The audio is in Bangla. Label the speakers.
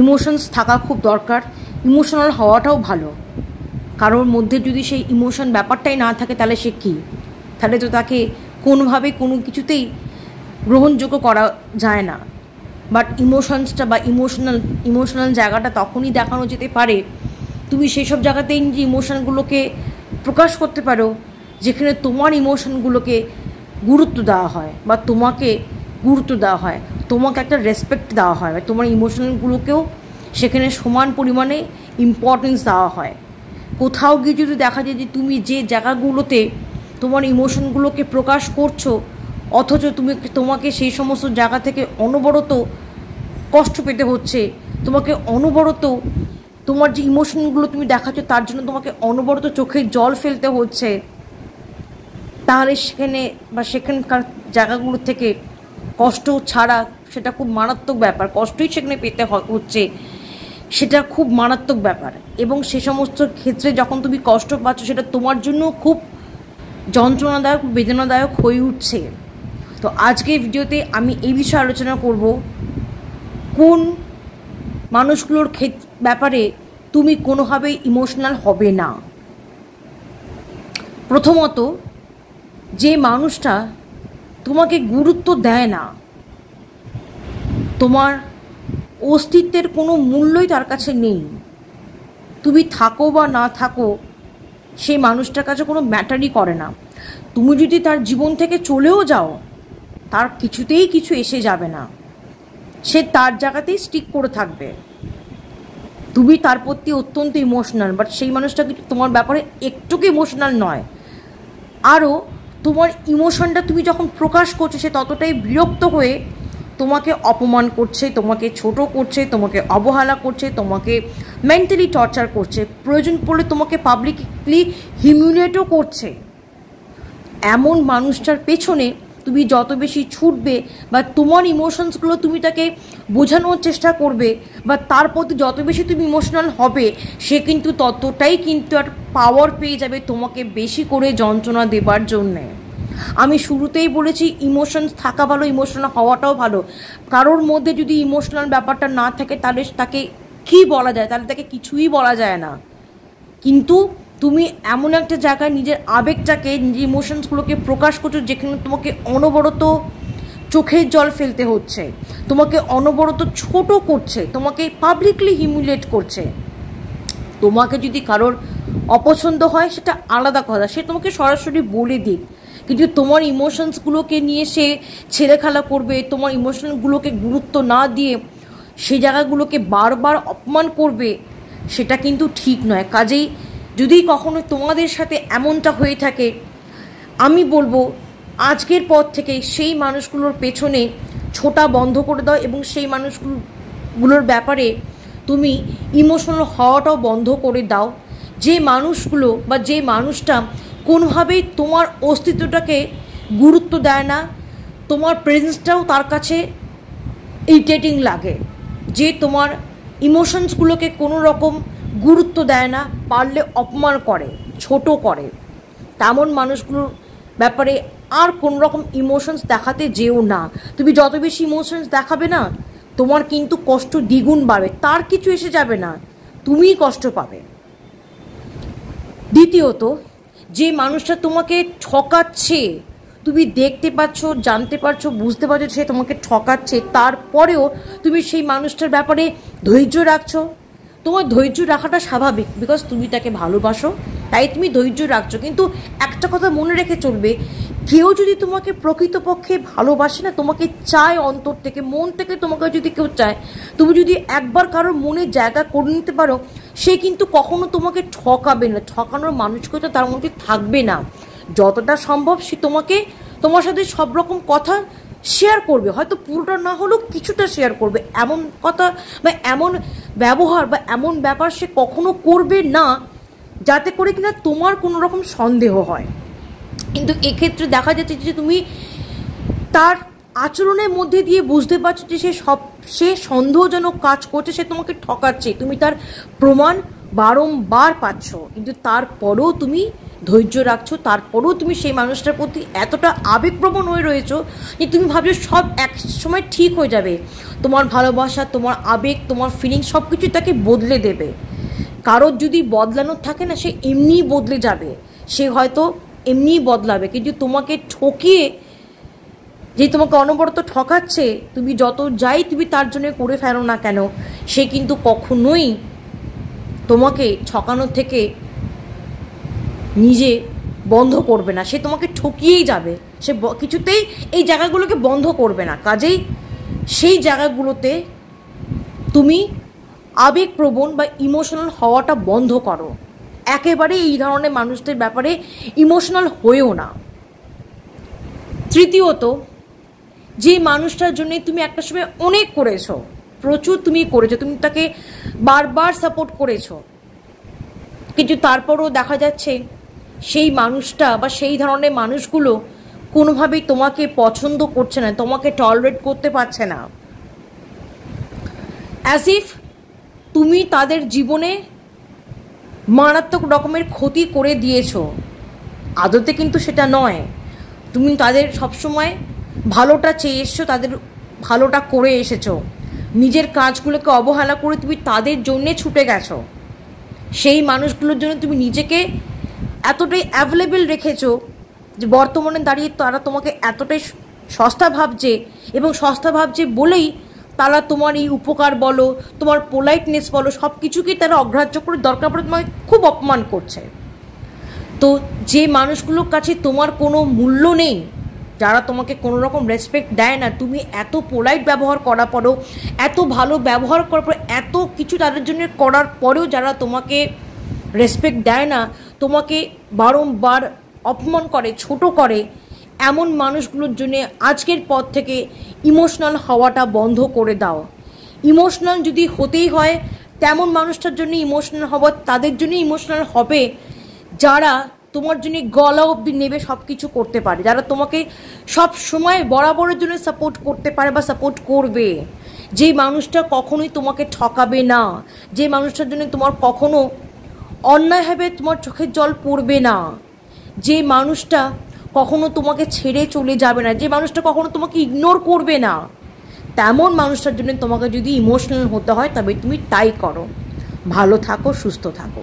Speaker 1: ইমোশনস থাকা খুব দরকার, ইমোশনাল হওয়াটাও ভালো। কারোর মধ্যে যদি সেই ইমোশন ব্যাপারটাই না থাকে তাহলে সে কী? তাহলে তো তাকে কোনোভাবে কোনো কিছুতেই গ্রহণযোগ্য করা যায় না। বাট ইমোশনসটা বা ইমোশনাল জায়গাটা তখনই দেখানো যেতে পারে তুমি সেই সব জায়গাতেই যে ইমোশনগুলোকে প্রকাশ করতে পারো যেখানে তোমার ইমোশনগুলোকে গুরুত্ব দেওয়া হয় বা তোমাকে গুরুত্ব দেওয়া হয়, তোমাকে একটা রেসপেক্ট দেওয়া হয়, বা তোমার ইমোশনগুলোকেও সেখানে সমান পরিমাণে ইম্পর্টেন্স দেওয়া হয়। কোথাও গিয়ে যদি দেখা যায় যে তুমি যে জায়গাগুলোতে তোমার ইমোশনগুলোকে প্রকাশ করছো অথচ তোমাকে সেই সমস্ত জায়গা থেকে অনবরত কষ্ট পেতে হচ্ছে, তোমাকে অনবরত তোমার যে ইমোশনগুলো তুমি দেখাচ্ছ তার জন্য তোমাকে অনবরত চোখে জল ফেলতে হচ্ছে, তাহলে সেখানকার জায়গাগুলো থেকে কষ্ট ছাড়া সেটা খুব মারাত্মক ব্যাপার, কষ্টই সেখানে পেতে হচ্ছে, সেটা খুব মারাত্মক ব্যাপার। এবং সে সমস্ত ক্ষেত্রে যখন তুমি কষ্ট পাচ্ছ সেটা তোমার জন্য খুব যন্ত্রণাদায়ক, বেদনাদায়ক হয়ে উঠছে। তো আজকের ভিডিওতে আমি এই বিষয়ে আলোচনা করব কোন মানুষগুলোর ব্যাপারে তুমি কোনোভাবেই ইমোশনাল হবে না। প্রথমত, যে মানুষটা তোমাকে গুরুত্ব দেয় না, তোমার অস্তিত্বের কোনো মূল্যই তার কাছে নেই, তুমি থাকো বা না থাকো সেই মানুষটার কাছে কোনো ম্যাটারই করে না। তুমি যদি তার জীবন থেকে চলেও যাও তার কিছুতেই কিছু এসে যাবে না, সে তার জায়গাতেই স্টিক করে থাকবে। তুমি তার প্রতি অত্যন্ত ইমোশনাল, বাট সেই মানুষটা কিন্তু তোমার ব্যাপারে একটুকু ইমোশনাল নয়। আরও তোমার ইমোশনটা তুমি যখন প্রকাশ করছো সে ততটাই বিরক্ত হয়ে তোমাকে অপমান করছে, তোমাকে ছোট করছে, তোমাকে অবহেলা করছে, তোমাকে মেন্টালি টর্চার করছে, প্রয়োজন পড়লে তোমাকে পাবলিকলি হিউমিলিয়েটও করছে। এমন মানুষটার পেছনে তুমি যত বেশি ছুটবে বা তোমার ইমোশনসগুলো তুমি তাকে বোঝানোর চেষ্টা করবে বা তার প্রতি যত বেশি তুমি ইমোশনাল হবে সে কিন্তু ততটাই কিন্তু আর পাওয়ার পেয়ে যাবে তোমাকে বেশি করে যন্ত্রণা দেবার জন্যে। আমি শুরুতেই বলেছি ইমোশনস থাকা ভালো, ইমোশনাল হওয়াটাও ভালো। কারোর মধ্যে যদি ইমোশনাল ব্যাপারটা না থাকে তাহলে তাকে কী বলা যায়? তাহলে তাকে কিছুই বলা যায় না। কিন্তু তুমি এমন একটা জায়গায় নিজের আবেগটাকে, নিজের ইমোশনসগুলোকে প্রকাশ করছো যেখানে তোমাকে অনবরত চোখের জল ফেলতে হচ্ছে, তোমাকে অনবরত ছোট করছে, তোমাকে পাবলিকলি হিউমিলিয়েট করছে। তোমাকে যদি কারোর অপছন্দ হয় সেটা আলাদা কথা, সে তোমাকে সরাসরি বলে দিক, কিন্তু তোমার ইমোশনসগুলোকে নিয়ে সে ছেলেখেলা করবে, তোমার ইমোশনগুলোকে গুরুত্ব না দিয়ে সেই জায়গাগুলোকে বারবার অপমান করবে, সেটা কিন্তু ঠিক নয়। কাজেই যদি কখনো তোমাদের সাথে এমনটা হয়ে থাকে আমি বলবো আজকের পর থেকে সেই মানুষগুলোর পেছনে ছোটা বন্ধ করে দাও এবং সেই মানুষগুলোর ব্যাপারে তুমি ইমোশনাল হওয়াটাও বন্ধ করে দাও। যে মানুষগুলো বা যে মানুষটা কোনোভাবেই তোমার অস্তিত্বটাকে গুরুত্ব দেয় না, তোমার প্রেজেন্সটাও তার কাছে ইরিটেটিং লাগে, যে তোমার ইমোশনসগুলোকে কোনো রকম গুরুত্ব দেয় না, পারলে অপমান করে, ছোট করে, তেমন মানুষগুলোর ব্যাপারে আর কোনো রকম ইমোশনস দেখাতে যেও না। তুমি যত বেশি ইমোশনস দেখাবে না তোমার কিন্তু কষ্ট দ্বিগুণ বাড়বে, তার কিছু এসে যাবে না, তুমিই কষ্ট পাবে। দ্বিতীয়ত, যে মানুষটা তোমাকে ঠকাচ্ছে, তুমি দেখতে পাচ্ছ, জানতে পারছো, বুঝতে পারছো সে তোমাকে ঠকাচ্ছে, তারপরেও তুমি সেই মানুষটার ব্যাপারে ধৈর্য রাখছো। তোমার ধৈর্য রাখাটা স্বাভাবিক, বিকজ তুমি তাকে ভালোবাসো তাই তুমি ধৈর্য রাখছো। কিন্তু একটা কথা মনে রেখে চলবে, কেউ যদি তোমাকে প্রকৃতপক্ষে ভালোবাসে না, তোমাকে চায় অন্তর থেকে, মন থেকে তোমাকে যদি কেউ চায়, তুমি যদি একবার কারোর মনে জায়গা করে নিতে পারো সে কিন্তু কখনো তোমাকে ঠকাবে না, ঠকানোর মানসিকতা তার মধ্যে থাকবে না। যতটা সম্ভব সে তোমার সাথে সব রকম কথা শেয়ার করবে, হয়তো পুরোটা না হলেও কিছুটা শেয়ার করবে। এমন কথা বা এমন ব্যবহার বা এমন ব্যাপার সে কখনো করবে না যাতে করে কিনা তোমার কোনো রকম সন্দেহ হয়। কিন্তু এক্ষেত্রে দেখা যাচ্ছে যে তুমি তার আচরণের মধ্যে দিয়ে বুঝতে পারছো যে সে সন্দেহজনক কাজ করছে, সে তোমাকে ঠকাচ্ছে, তুমি তার প্রমাণ বারংবার পাচ্ছ, কিন্তু তারপরেও তুমি ধৈর্য রাখছো, তারপরেও তুমি সেই মানুষটার প্রতি এতটা আবেগপ্রবণ হয়ে রয়েছো যে তুমি ভাবছো সব এক সময় ঠিক হয়ে যাবে। তোমার ভালোবাসা, তোমার আবেগ, তোমার ফিলিংস সব কিছু তাকে বদলে দেবে। কারোর যদি বদলানোর থাকে না, সে এমনিই বদলে যাবে, সে হয়তো এমনিই বদলাবে, কিন্তু তোমাকে ঠকিয়ে, যে তোমাকে অনবরত ঠকাচ্ছে, তুমি যত যাই তুমি তার জন্য করে ফেলো না কেন, সে কিন্তু কখনোই তোমাকে ঠকানোর থেকে নিজে বন্ধ করবে না, সে তোমাকে ঠকিয়েই যাবে, সে কিছুতেই এই জায়গাগুলোকে বন্ধ করবে না। কাজেই সেই জায়গাগুলোতে তুমি আবেগপ্রবণ বা ইমোশনাল হওয়াটা বন্ধ করো। একেবারে এই ধরনের মানুষদের ব্যাপারে ইমোশনাল হয়েও না। তৃতীয়ত, যে মানুষটার জন্যে তুমি একটা সময় অনেক করেছো, প্রচুর তুমি করেছো, তুমি তাকে বারবার সাপোর্ট করেছো, কিন্তু তারপরও দেখা যাচ্ছে সেই মানুষটা বা সেই ধরনের মানুষগুলো কোনোভাবেই তোমাকে পছন্দ করছে না, তোমাকে টলারেট করতে পারছে না, অ্যাজ ইফ তুমি তাদের জীবনে মারাত্মক রকমের ক্ষতি করে দিয়েছো। আদতে কিন্তু সেটা নয়, তুমি তাদের সবসময় ভালোটা চেয়ে এসছো, তাদের ভালোটা করে এসেছো, নিজের কাজগুলোকে অবহেলা করে তুমি তাদের জন্যে ছুটে গেছো, সেই মানুষগুলোর জন্য তুমি নিজেকে এতটাই অ্যাভেলেবেল রেখেছো যে বর্তমানে দাঁড়িয়ে তারা তোমাকে এতটাই সস্তা ভাবছে, এবং সস্তা ভাবছে বলেই তারা তোমার এই উপকার বলো, তোমার পোলাইটনেস বলো, সব কিছুকেই তারা অগ্রাহ্য করে দরকার পড়ে তোমাকে খুব অপমান করছে। তো যে মানুষগুলোর কাছে তোমার কোনো মূল্য নেই, যারা তোমাকে কোনো রকম রেসপেক্ট দেয় না, তুমি এত পোলাইট ব্যবহার করার পরেও, এত ভালো ব্যবহার করার পর, এত কিছু তাদের জন্য করার পরেও যারা তোমাকে রেসপেক্ট দেয় না, তোমাকে বারংবার অপমান করে, ছোট করে, এমন মানুষগুলোর জন্য আজকের পর থেকে ইমোশনাল হওয়াটা বন্ধ করে দাও। ইমোশনাল যদি হতেই হয়, তেমন মানুষটার জন্য ইমোশনাল হওয়া, তাদের জন্য ইমোশনাল হবে যারা তোমার জন্য গলা অবধি নেবে, সব কিছু করতে পারে, যারা তোমাকে সব সময় বরাবরের জন্য সাপোর্ট করতে পারে বা সাপোর্ট করবে, যে মানুষটা কখনোই তোমাকে ঠকাবে না, যে মানুষটার জন্য তোমার কখনো অন্যায়ভাবে তোমার চোখের জল পড়বে না, যে মানুষটা কখনো তোমাকে ছেড়ে চলে যাবে না, যে মানুষটা কখনো তোমাকে ইগনোর করবে না, তেমন মানুষটার জন্য তোমাকে যদি ইমোশনাল হতে হয় তবে তুমি তাই করো। ভালো থাকো, সুস্থ থাকো।